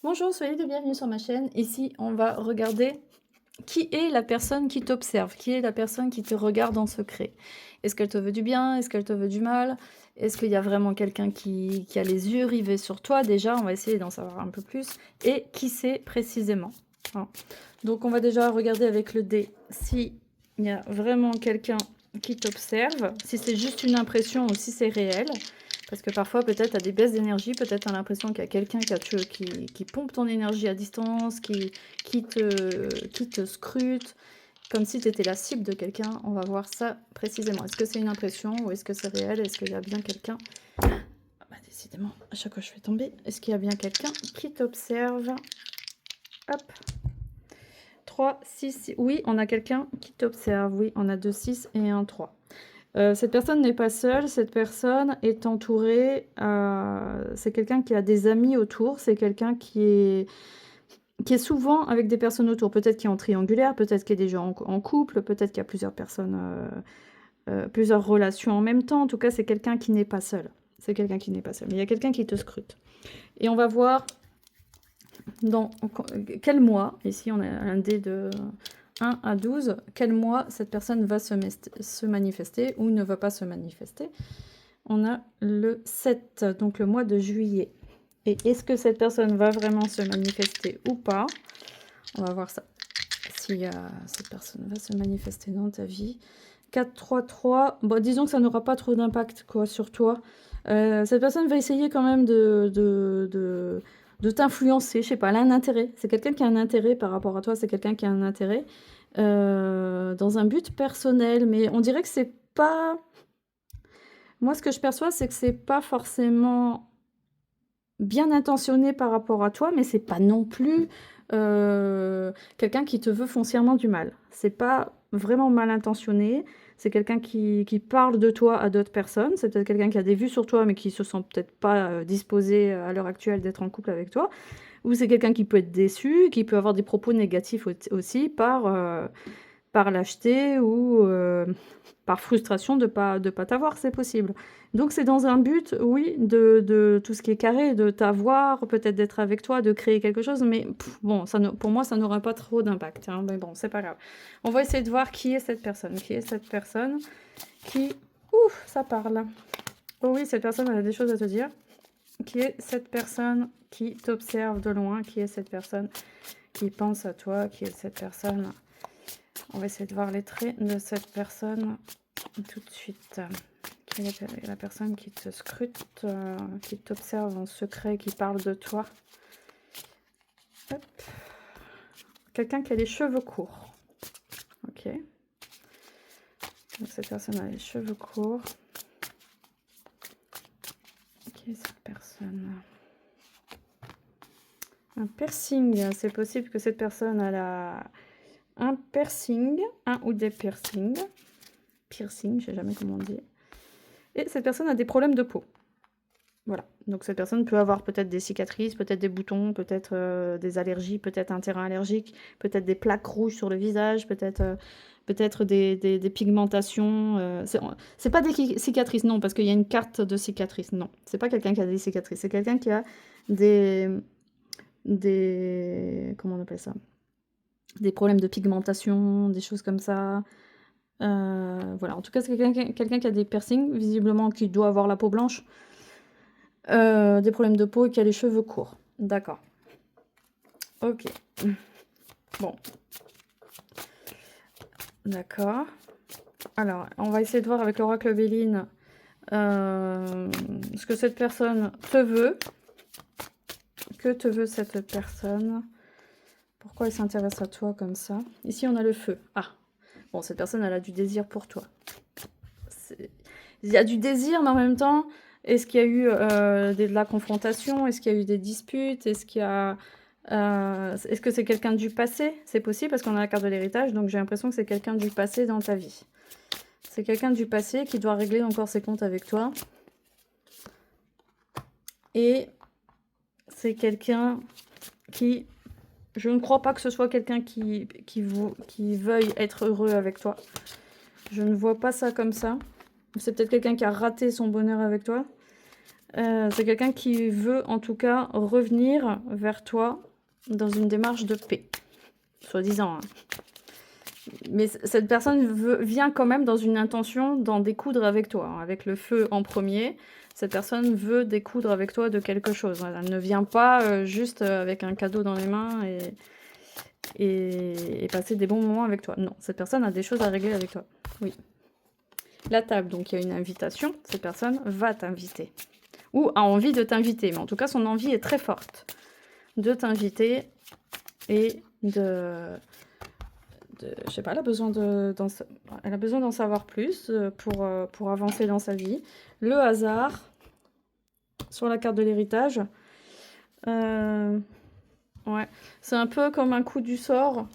Bonjour, soyez les bienvenus sur ma chaîne. Ici, on va regarder qui est la personne qui t'observe, qui est la personne qui te regarde en secret. Est-ce qu'elle te veut du bien? Est-ce qu'elle te veut du mal? Est-ce qu'il y a vraiment quelqu'un qui a les yeux rivés sur toi? Déjà, on va essayer d'en savoir un peu plus. Et qui c'est précisément, hein. Donc, on va déjà regarder avec le dé s'il y a vraiment quelqu'un qui t'observe, si c'est juste une impression ou si c'est réel. Parce que parfois, peut-être, tu as des baisses d'énergie, peut-être tu as l'impression qu'il y a quelqu'un qui pompe ton énergie à distance, qui te scrute, comme si tu étais la cible de quelqu'un. On va voir ça précisément. Est-ce que c'est une impression ou est-ce que c'est réel? Est-ce qu'il y a bien quelqu'un? Ah bah, décidément, à chaque fois je fais tomber. Est-ce qu'il y a bien quelqu'un qui t'observe? Hop. 3, 6, oui, on a quelqu'un qui t'observe. Oui, on a 2 6 et un 3. Cette personne n'est pas seule, cette personne est entourée, c'est quelqu'un qui a des amis autour, c'est quelqu'un qui est souvent avec des personnes autour. Peut-être qui est en triangulaire, peut-être qu'il est déjà en couple, peut-être qu'il y a plusieurs personnes, plusieurs relations en même temps. En tout cas, c'est quelqu'un qui n'est pas seul. C'est quelqu'un qui n'est pas seul. Mais il y a quelqu'un qui te scrute. Et on va voir dans quel mois, ici on a un dé de 1 à 12, quel mois cette personne va se manifester ou ne va pas se manifester. On a le 7, donc le mois de juillet. Et est-ce que cette personne va vraiment se manifester ou pas? On va voir ça. Si cette personne va se manifester dans ta vie. 4, 3, 3. Bon, disons que ça n'aura pas trop d'impact sur toi. Cette personne va essayer quand même de t'influencer. Je sais pas, elle a un intérêt. C'est quelqu'un qui a un intérêt par rapport à toi. C'est quelqu'un qui a un intérêt dans un but personnel. Mais on dirait que c'est pas... Moi, ce que je perçois, c'est que c'est pas forcément bien intentionné par rapport à toi, mais c'est pas non plus quelqu'un qui te veut foncièrement du mal. C'est pas vraiment mal intentionné. C'est quelqu'un qui parle de toi à d'autres personnes. C'est peut-être quelqu'un qui a des vues sur toi, mais qui se sent peut-être pas disposé à l'heure actuelle d'être en couple avec toi. Ou c'est quelqu'un qui peut être déçu, qui peut avoir des propos négatifs aussi par lâcheté ou par frustration de pas t'avoir, c'est possible. Donc c'est dans un but, oui, de tout ce qui est carré, de t'avoir, peut-être d'être avec toi, de créer quelque chose, mais bon, pour moi, ça n'aura pas trop d'impact, hein, mais bon, c'est pas grave. On va essayer de voir qui est cette personne. Qui est cette personne qui... Ouf, ça parle. Oh oui, cette personne elle a des choses à te dire. Qui est cette personne qui t'observe de loin? Qui est cette personne qui pense à toi? Qui est cette personne... On va essayer de voir les traits de cette personne tout de suite. Quelle est la personne qui te scrute, qui t'observe en secret, qui parle de toi? Quelqu'un qui a les cheveux courts. Ok. Donc cette personne a les cheveux courts. Qui est cette personne? Un piercing. C'est possible que cette personne a un piercing, un ou des piercings. Piercing, je ne sais jamais comment on dit. Et cette personne a des problèmes de peau. Voilà, donc cette personne peut avoir peut-être des cicatrices, peut-être des boutons, peut-être des allergies, peut-être un terrain allergique, peut-être des plaques rouges sur le visage, peut-être des pigmentations. C'est pas des cicatrices, non, parce qu'il y a une carte de cicatrices, non. C'est pas quelqu'un qui a des cicatrices, c'est quelqu'un qui a comment on appelle ça? Des problèmes de pigmentation, des choses comme ça. Voilà, en tout cas, c'est quelqu'un qui a des piercings, visiblement qui doit avoir la peau blanche. Des problèmes de peau et qui a les cheveux courts. D'accord. Ok. Bon. D'accord. Alors, on va essayer de voir avec l'oracle Béline ce que cette personne te veut. Que te veut cette personne? Pourquoi elle s'intéresse à toi comme ça? Ici, on a le feu. Ah. Bon, cette personne, elle a du désir pour toi. Il y a du désir, mais en même temps, est-ce qu'il y a eu de la confrontation? Est-ce qu'il y a eu des disputes? Est-ce que c'est quelqu'un du passé? C'est possible parce qu'on a la carte de l'héritage, donc j'ai l'impression que c'est quelqu'un du passé dans ta vie. C'est quelqu'un du passé qui doit régler encore ses comptes avec toi. Et c'est quelqu'un qui... Je ne crois pas que ce soit quelqu'un qui veuille être heureux avec toi. Je ne vois pas ça comme ça. C'est peut-être quelqu'un qui a raté son bonheur avec toi. C'est quelqu'un qui veut en tout cas revenir vers toi dans une démarche de paix, soi-disant, hein. Mais cette personne vient quand même dans une intention d'en découdre avec toi, hein, avec le feu en premier. Cette personne veut découdre avec toi de quelque chose. Elle ne vient pas juste avec un cadeau dans les mains et passer des bons moments avec toi. Non, cette personne a des choses à régler avec toi. Oui. La table, donc il y a une invitation. Cette personne va t'inviter. Ou a envie de t'inviter. Mais en tout cas, son envie est très forte de t'inviter et je sais pas, elle a besoin d'en savoir plus pour avancer dans sa vie. Le hasard, sur la carte de l'héritage, ouais, c'est un peu comme un coup du sort.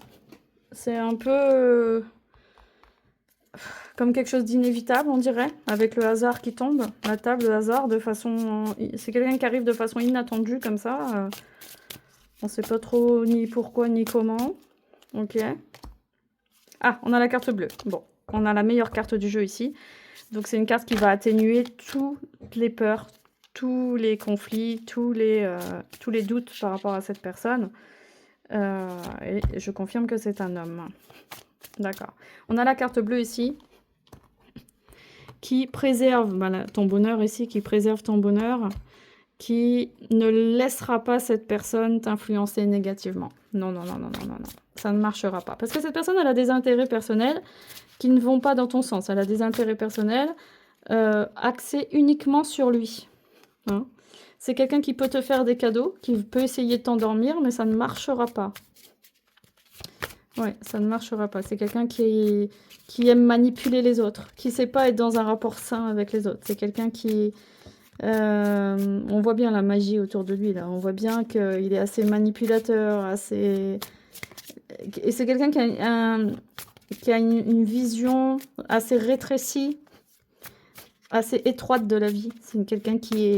C'est un peu comme quelque chose d'inévitable, on dirait, avec le hasard qui tombe. La table, le hasard, c'est quelqu'un qui arrive de façon inattendue, comme ça. On sait pas trop ni pourquoi, ni comment. Ok. Ah, on a la carte bleue. Bon, on a la meilleure carte du jeu ici. Donc c'est une carte qui va atténuer toutes les peurs, tous les conflits, tous les doutes par rapport à cette personne. Et je confirme que c'est un homme. D'accord. On a la carte bleue ici qui préserve ton bonheur ici, qui préserve ton bonheur, qui ne laissera pas cette personne t'influencer négativement. Non, non, non, non, non, non, non. Ça ne marchera pas. Parce que cette personne, elle a des intérêts personnels qui ne vont pas dans ton sens. Elle a des intérêts personnels axés uniquement sur lui. Hein. C'est quelqu'un qui peut te faire des cadeaux, qui peut essayer de t'endormir, mais ça ne marchera pas. Ouais, ça ne marchera pas. C'est quelqu'un qui aime manipuler les autres, qui ne sait pas être dans un rapport sain avec les autres. C'est quelqu'un qui... on voit bien la magie autour de lui, là. On voit bien qu'il est assez manipulateur, assez... Et c'est quelqu'un qui a une vision assez rétrécie, assez étroite de la vie. C'est quelqu'un qui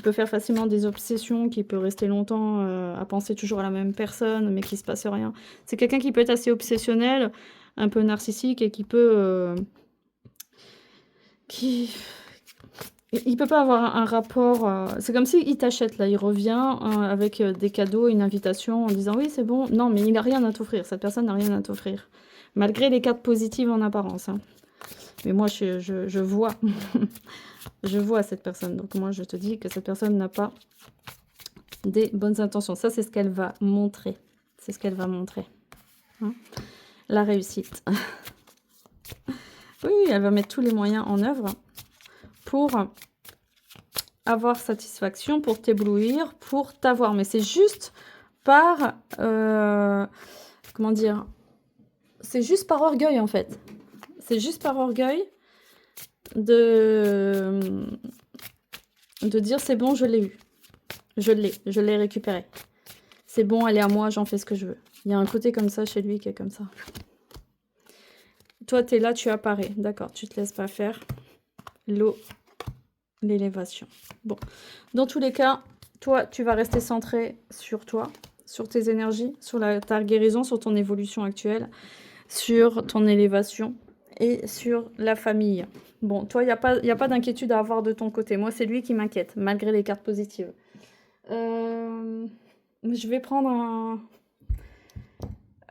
peut faire facilement des obsessions, qui peut rester longtemps à penser toujours à la même personne, mais qui ne se passe rien. C'est quelqu'un qui peut être assez obsessionnel, un peu narcissique, et qui peut... Il peut pas avoir un rapport... C'est comme s'il t'achète, là. Il revient avec des cadeaux, une invitation, en disant « Oui, c'est bon. » Non, mais il n'a rien à t'offrir. Cette personne n'a rien à t'offrir. Malgré les cartes positives en apparence. Hein. Mais moi, je vois... je vois cette personne. Donc moi, je te dis que cette personne n'a pas des bonnes intentions. Ça, c'est ce qu'elle va montrer. C'est ce qu'elle va montrer. Hein, la réussite. Oui, elle va mettre tous les moyens en œuvre pour avoir satisfaction, pour t'éblouir, pour t'avoir. Mais c'est juste par... comment dire? C'est juste par orgueil, en fait. C'est juste par orgueil de dire c'est bon, je l'ai eu. Je l'ai récupéré. C'est bon, elle est à moi, j'en fais ce que je veux. Il y a un côté comme ça chez lui qui est comme ça. Toi, tu es là, tu apparais. D'accord, tu te laisses pas faire. L'eau, l'élévation. Bon, dans tous les cas, toi, tu vas rester centré sur toi, sur tes énergies, sur ta guérison, sur ton évolution actuelle, sur ton élévation et sur la famille. Bon, toi, il n'y a pas d'inquiétude à avoir de ton côté. Moi, c'est lui qui m'inquiète, malgré les cartes positives. Je vais prendre un...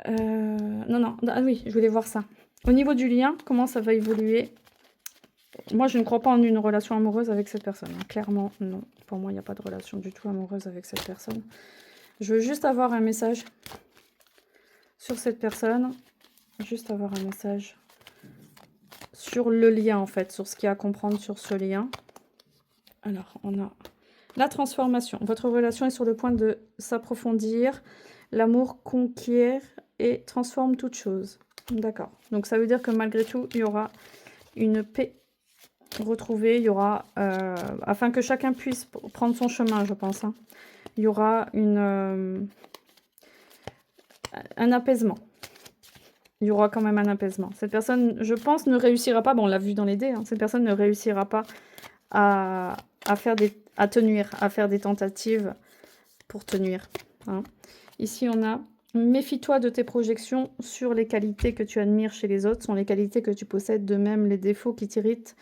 non. Ah oui, je voulais voir ça. Au niveau du lien, comment ça va évoluer? Moi, je ne crois pas en une relation amoureuse avec cette personne. Hein. Clairement, non. Pour moi, il n'y a pas de relation du tout amoureuse avec cette personne. Je veux juste avoir un message sur cette personne. Juste avoir un message sur le lien, en fait. Sur ce qu'il y a à comprendre sur ce lien. Alors, on a la transformation. Votre relation est sur le point de s'approfondir. L'amour conquiert et transforme toute chose. D'accord. Donc, ça veut dire que malgré tout, il y aura une paix retrouvée. Il y aura, afin que chacun puisse prendre son chemin, je pense. Hein, il y aura un apaisement. Il y aura quand même un apaisement. Cette personne, je pense, ne réussira pas. Bon, on l'a vu dans les dés. Hein, cette personne ne réussira pas à tenir, à faire des tentatives pour tenir. Hein. Ici, on a « Méfie-toi de tes projections sur les qualités que tu admires chez les autres, sont les qualités que tu possèdes, de même les défauts qui t'irritent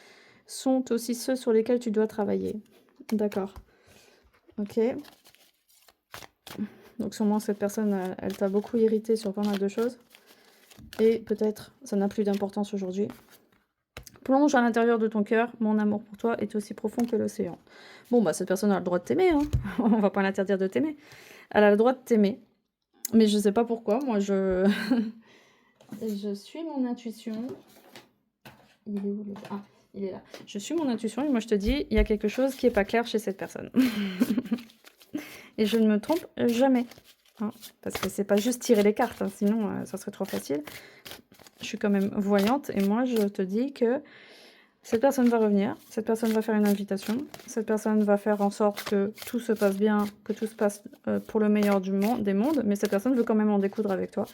sont aussi ceux sur lesquels tu dois travailler. » D'accord. Ok. Donc sûrement cette personne, elle t'a beaucoup irrité sur pas mal de choses. Et peut-être ça n'a plus d'importance aujourd'hui. Plonge à l'intérieur de ton cœur, mon amour pour toi est aussi profond que l'océan. Bon, bah cette personne a le droit de t'aimer, hein. On va pas l'interdire de t'aimer. Elle a le droit de t'aimer. Mais je sais pas pourquoi, moi je... je suis mon intuition. Il est où le... Ah, il est là. Je suis mon intuition et moi je te dis, il y a quelque chose qui est pas clair chez cette personne. Et je ne me trompe jamais. Hein, parce que c'est pas juste tirer les cartes, hein, sinon ça serait trop facile. Je suis quand même voyante et moi je te dis que cette personne va revenir, cette personne va faire une invitation, cette personne va faire en sorte que tout se passe bien, que tout se passe pour le meilleur des mondes, mais cette personne veut quand même en découdre avec toi.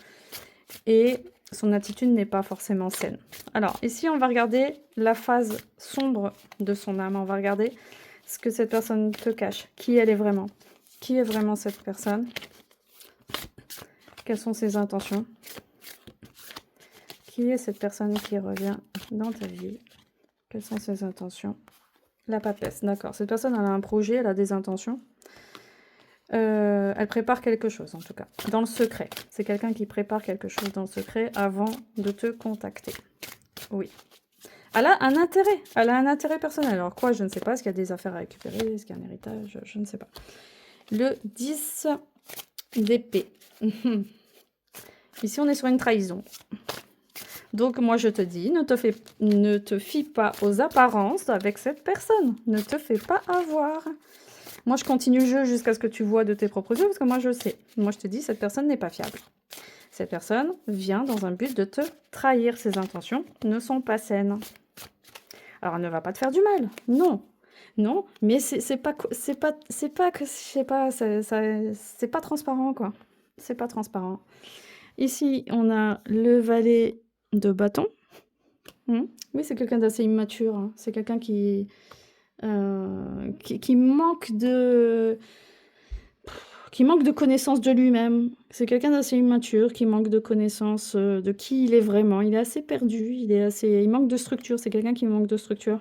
Et son attitude n'est pas forcément saine. Alors ici on va regarder la phase sombre de son âme, on va regarder ce que cette personne te cache, qui elle est vraiment. Qui est vraiment cette personne? Quelles sont ses intentions? Qui est cette personne qui revient dans ta vie? Quelles sont ses intentions? La papesse, d'accord. Cette personne, elle a un projet, elle a des intentions. Elle prépare quelque chose, en tout cas. Dans le secret. C'est quelqu'un qui prépare quelque chose dans le secret avant de te contacter. Oui. Elle a un intérêt. Elle a un intérêt personnel. Alors quoi, je ne sais pas. Est-ce qu'il y a des affaires à récupérer? Est-ce qu'il y a un héritage? Je ne sais pas. Le 10 d'épée. Ici, on est sur une trahison. Donc, moi, je te dis, ne te fie pas aux apparences avec cette personne. Ne te fais pas avoir. Moi, je continue le jeu jusqu'à ce que tu vois de tes propres yeux, parce que moi, je sais. Moi, je te dis, cette personne n'est pas fiable. Cette personne vient dans un but de te trahir. Ses intentions ne sont pas saines. Alors, elle ne va pas te faire du mal. Non. Non, mais c'est pas que, je sais pas, c'est pas transparent, quoi. C'est pas transparent. Ici, on a le valet de bâton. Oui, c'est quelqu'un d'assez immature. Hein. C'est quelqu'un qui manque de... qui manque de connaissance de lui-même. C'est quelqu'un d'assez immature, qui manque de connaissance de qui il est vraiment. Il est assez perdu, il manque de structure. C'est quelqu'un qui manque de structure.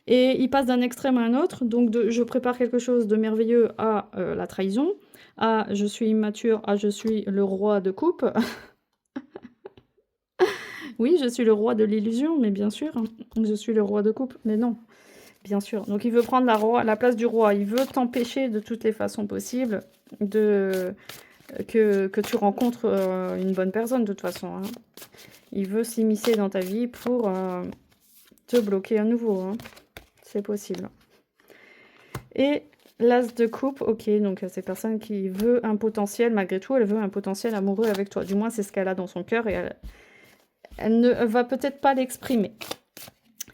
Et il passe d'un extrême à un autre. Donc, je prépare quelque chose de merveilleux à la trahison, à je suis immature, à je suis le roi de coupe. Oui, je suis le roi de l'illusion, mais bien sûr, je suis le roi de coupe, mais non, bien sûr. Donc il veut prendre la place du roi, il veut t'empêcher de toutes les façons possibles que tu rencontres une bonne personne de toute façon. Hein. Il veut s'immiscer dans ta vie pour te bloquer à nouveau. Hein. C'est possible. Et l'as de coupe, ok, donc c'est personne qui veut un potentiel, malgré tout, elle veut un potentiel amoureux avec toi. Du moins, c'est ce qu'elle a dans son cœur et elle ne va peut-être pas l'exprimer.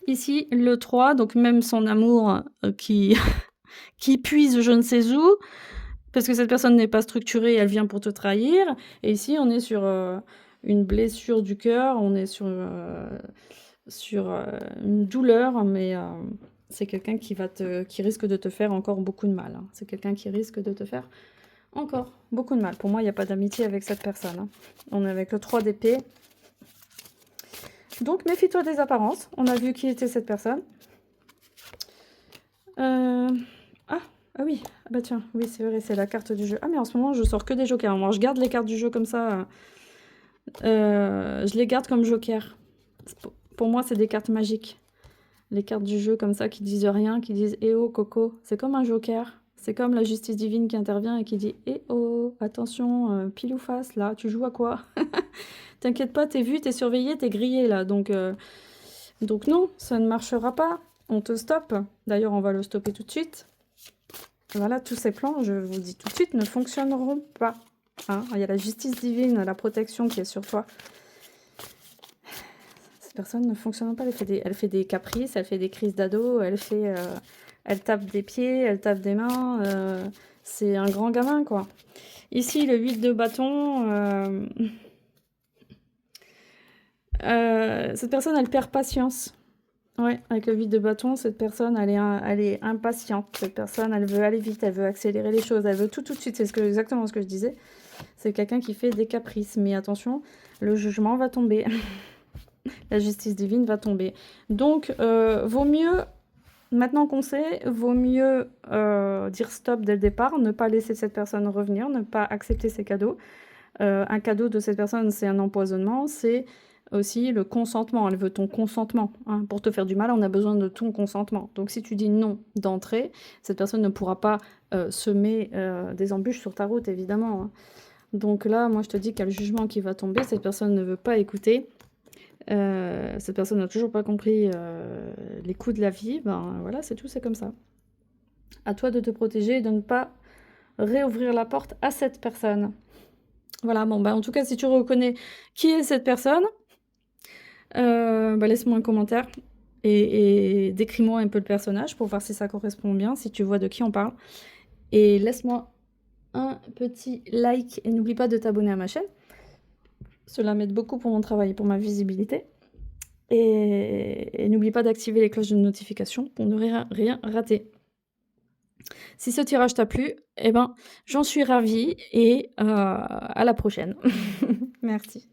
Ici, le 3, donc même son amour qui puise je ne sais où, parce que cette personne n'est pas structurée, elle vient pour te trahir. Et ici, on est sur une blessure du cœur, on est sur une douleur, mais c'est quelqu'un qui risque de te faire encore beaucoup de mal. Hein. C'est quelqu'un qui risque de te faire encore beaucoup de mal. Pour moi, il n'y a pas d'amitié avec cette personne. Hein. On est avec le 3 d'épée. Donc, méfie-toi des apparences. On a vu qui était cette personne. Ah oui, bah tiens, oui, c'est vrai, c'est la carte du jeu. Ah, mais en ce moment, je sors que des jokers. Moi, je garde les cartes du jeu comme ça. Je les garde comme joker. Pour moi, c'est des cartes magiques. Les cartes du jeu comme ça qui disent rien, qui disent « Eh oh, Coco ». C'est comme un joker. C'est comme la justice divine qui intervient et qui dit « Eh oh, attention, pile ou face, là, tu joues à quoi ?» T'inquiète pas, t'es vu, t'es surveillé, t'es grillé, là. Donc non, ça ne marchera pas. On te stoppe. D'ailleurs, on va le stopper tout de suite. Voilà, tous ces plans, je vous dis tout de suite, ne fonctionneront pas. Hein, il y a la justice divine, la protection qui est sur toi. Cette personne ne fonctionne pas. Elle fait des caprices, elle fait des crises d'ado, elle tape des pieds, elle tape des mains. C'est un grand gamin, quoi. Ici, le 8 de bâton. Cette personne, elle perd patience. Ouais, avec le 8 de bâton, cette personne, elle est impatiente. Cette personne, elle veut aller vite, elle veut accélérer les choses, elle veut tout de suite. C'est exactement ce que je disais. C'est quelqu'un qui fait des caprices. Mais attention, le jugement va tomber. La justice divine va tomber. Donc, vaut mieux Maintenant qu'on sait, vaut mieux dire stop dès le départ, ne pas laisser cette personne revenir, ne pas accepter ses cadeaux. Un cadeau de cette personne, c'est un empoisonnement, c'est aussi le consentement. Elle veut ton consentement, hein. Pour te faire du mal, on a besoin de ton consentement. Donc si tu dis non d'entrée, cette personne ne pourra pas semer des embûches sur ta route, évidemment, hein. Donc là, moi, je te dis qu'il y a le jugement qui va tomber. Cette personne ne veut pas écouter. Cette personne n'a toujours pas compris les coups de la vie. Ben voilà, c'est tout, c'est comme ça. À toi de te protéger et de ne pas réouvrir la porte à cette personne. Voilà, bon, bah, en tout cas, si tu reconnais qui est cette personne, bah, laisse-moi un commentaire et décris-moi un peu le personnage pour voir si ça correspond bien, si tu vois de qui on parle. Et laisse-moi un petit like et n'oublie pas de t'abonner à ma chaîne. Cela m'aide beaucoup pour mon travail et pour ma visibilité. Et n'oublie pas d'activer les cloches de notification pour ne rien rater. Si ce tirage t'a plu, eh ben, j'en suis ravie et à la prochaine. Merci.